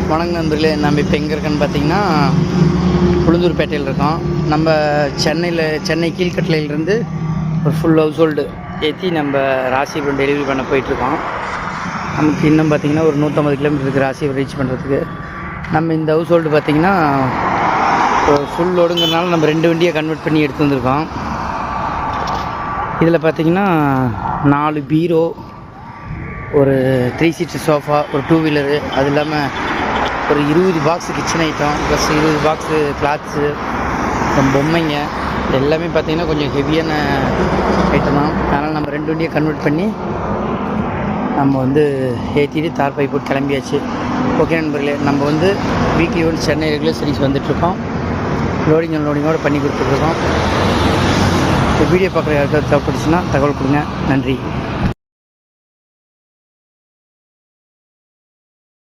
வணக்கம் நண்பர்களே. நம்ம இப்போ எங்கே இருக்கோன்னு பார்த்தீங்கன்னா உளுந்தூர்பேட்டையில் இருக்கோம். நம்ம சென்னை கீழ்கட்டளையிலேருந்து ஒரு ஃபுல் ஹவுஸ் ஹோல்டு ஏற்றி நம்ம ராசிபுரம் டெலிவரி பண்ண போயிட்டுருக்கோம். நமக்கு இன்னும் பார்த்திங்கன்னா ஒரு 150 கிலோமீட்டர் இருக்குது ராசிபுரம் ரீச் பண்ணுறதுக்கு. நம்ம இந்த ஹவுஸ் ஹோல்டு பார்த்திங்கன்னா ஃபுல் லோடுங்கிறதுனால நம்ம 2 வண்டியை கன்வெர்ட் பண்ணி எடுத்து வந்திருக்கோம். இதில் பார்த்திங்கன்னா 4 பீரோ, ஒரு 3 சீட்டு சோஃபா, ஒரு 2 வீலரு, அது இல்லாமல் ஒரு 20 box kitchen item, plus 20 box clothes, பொம்மைங்க எல்லாமே பார்த்திங்கன்னா கொஞ்சம் ஹெவியான ஐட்டம் தான். அதனால் நம்ம 2 வண்டியை கன்வெர்ட் பண்ணி நம்ம ஏற்றிட்டு தார் பை போட்டு கிளம்பியாச்சு. ஓகே நண்பர்களே, நம்ம weekly once Chennai regular service வந்துட்டுருக்கோம். லோடிங்கோடு பண்ணி கொடுத்துட்ருக்கோம். இந்த வீடியோ பார்க்குற யாருக்காவது தேவைப்பட்டுச்சுன்னா தகவல் கொடுங்க. நன்றி.